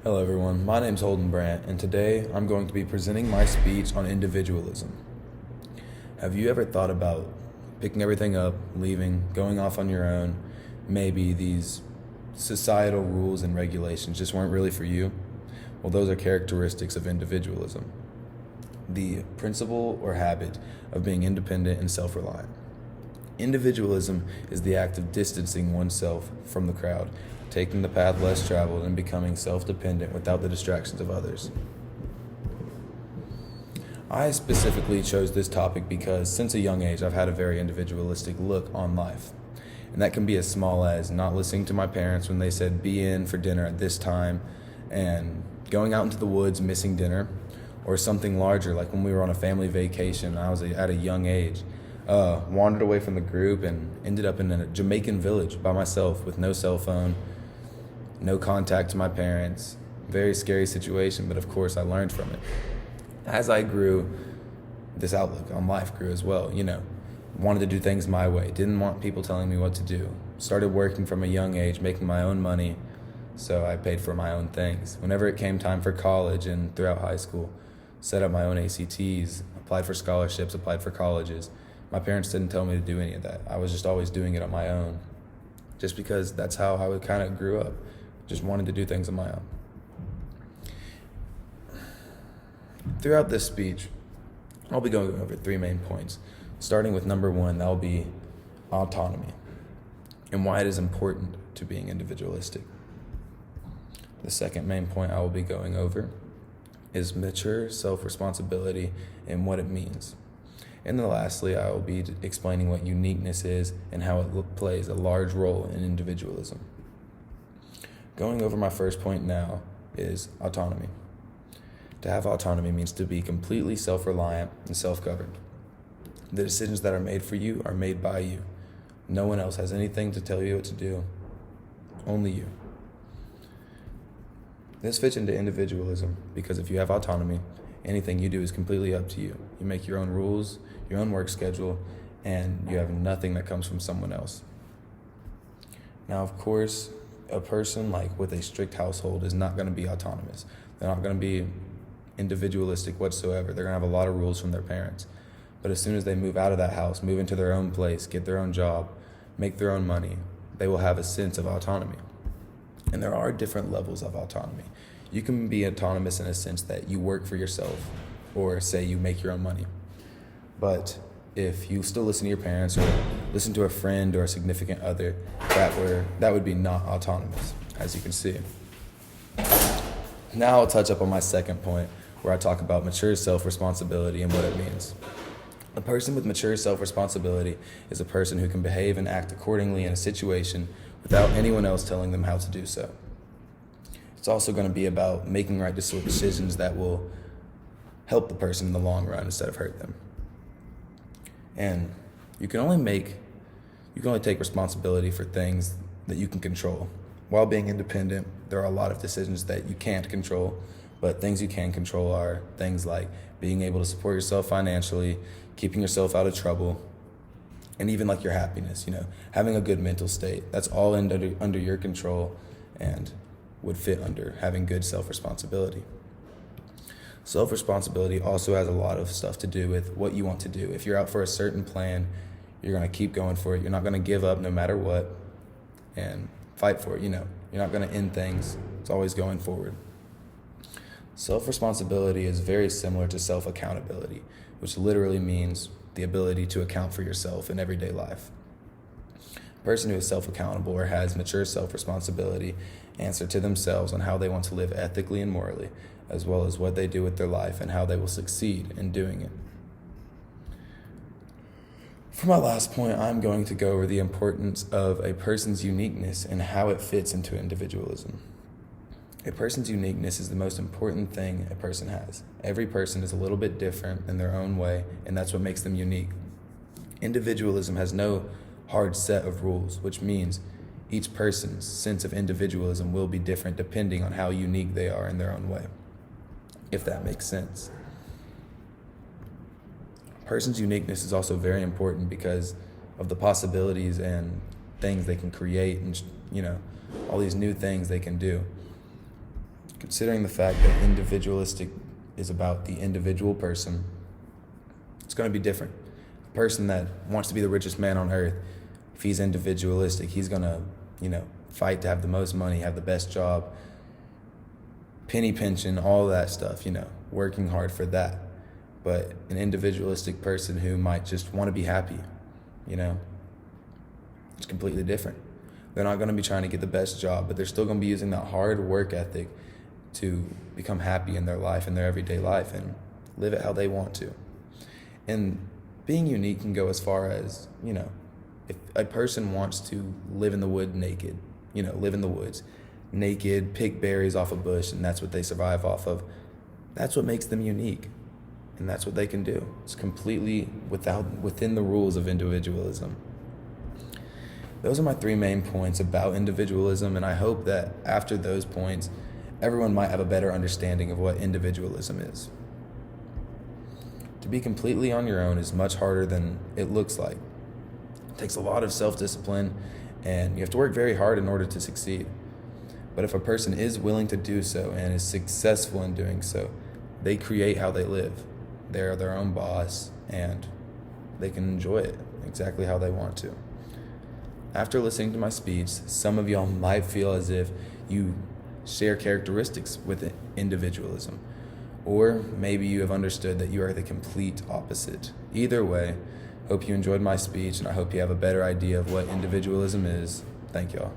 Hello everyone, my name's Holden Brandt, and today I'm going to be presenting my speech on individualism. Have you ever thought about picking everything up, leaving, going off on your own? Maybe these societal rules and regulations just weren't really for you? Well, those are characteristics of individualism. The principle or habit of being independent and self-reliant. Individualism is the act of distancing oneself from the crowd, taking the path less traveled, and becoming self-dependent without the distractions of others. I specifically chose this topic because since a young age I've had a very individualistic look on life. And that can be as small as not listening to my parents when they said be in for dinner at this time and going out into the woods missing dinner, or something larger like when we were on a family vacation. I was at a young age. Wandered away from the group and ended up in a Jamaican village by myself with no cell phone, no contact to my parents. Very scary situation, but of course I learned from it. As I grew, this outlook on life grew as well. Wanted to do things my way, didn't want people telling me what to do. Started working from a young age, making my own money, so I paid for my own things. Whenever it came time for college and throughout high school, set up my own ACTs, applied for scholarships, applied for colleges. My parents didn't tell me to do any of that. I was just always doing it on my own, just because that's how I kind of grew up. Just wanted to do things on my own. Throughout this speech, I'll be going over 3 main points, starting with number 1, that'll be autonomy, and why it is important to being individualistic. The second main point I will be going over is mature self-responsibility and what it means. And then lastly, I will be explaining what uniqueness is and how it plays a large role in individualism. Going over my first point now is autonomy. To have autonomy means to be completely self-reliant and self-governed. The decisions that are made for you are made by you. No one else has anything to tell you what to do, only you. This fits into individualism because if you have autonomy, anything you do is completely up to you. You make your own rules, your own work schedule, and you have nothing that comes from someone else. Now, of course, a person with a strict household is not going to be autonomous. They're not going to be individualistic whatsoever. They're going to have a lot of rules from their parents. But as soon as they move out of that house, move into their own place, get their own job, make their own money, they will have a sense of autonomy. And there are different levels of autonomy. You can be autonomous in a sense that you work for yourself, or say you make your own money. But if you still listen to your parents or listen to a friend or a significant other, that would be not autonomous, as you can see. Now I'll touch up on my second point, where I talk about mature self-responsibility and what it means. A person with mature self-responsibility is a person who can behave and act accordingly in a situation without anyone else telling them how to do so. It's also going to be about making right decisions that will help the person in the long run instead of hurt them. And you can only take responsibility for things that you can control. While being independent, there are a lot of decisions that you can't control, but things you can control are things like being able to support yourself financially, keeping yourself out of trouble, and even your happiness, having a good mental state. That's all under your control and would fit under having good self-responsibility. Self-responsibility also has a lot of stuff to do with what you want to do. If you're out for a certain plan, you're going to keep going for it. You're not going to give up no matter what and fight for it. You're not going to end things. It's always going forward. Self-responsibility is very similar to self-accountability, which literally means the ability to account for yourself in everyday life. A person who is self-accountable or has mature self-responsibility answer to themselves on how they want to live ethically and morally, as well as what they do with their life and how they will succeed in doing it. For my last point, I'm going to go over the importance of a person's uniqueness and how it fits into individualism. A person's uniqueness is the most important thing a person has. Every person is a little bit different in their own way, and that's what makes them unique. Individualism has no hard set of rules, which means each person's sense of individualism will be different depending on how unique they are in their own way, if that makes sense. A person's uniqueness is also very important because of the possibilities and things they can create and, all these new things they can do. Considering the fact that individualistic is about the individual person, it's going to be different. A person that wants to be the richest man on earth, if he's individualistic, he's going to, fight to have the most money, have the best job, penny pinching, all that stuff, working hard for that. But an individualistic person who might just want to be happy, it's completely different. They're not going to be trying to get the best job, but they're still going to be using that hard work ethic to become happy in their life, in their everyday life, and live it how they want to. And being unique can go as far as, if a person wants to live in the woods naked, live in the woods naked, pick berries off a bush, and that's what they survive off of, that's what makes them unique. And that's what they can do. It's completely within the rules of individualism. Those are my 3 main points about individualism, and I hope that after those points, everyone might have a better understanding of what individualism is. To be completely on your own is much harder than it looks like. It takes a lot of self-discipline, and you have to work very hard in order to succeed. But if a person is willing to do so and is successful in doing so, they create how they live. They're their own boss, and they can enjoy it exactly how they want to. After listening to my speech, some of y'all might feel as if you share characteristics with individualism, or maybe you have understood that you are the complete opposite. Either way, hope you enjoyed my speech, and I hope you have a better idea of what individualism is. Thank y'all.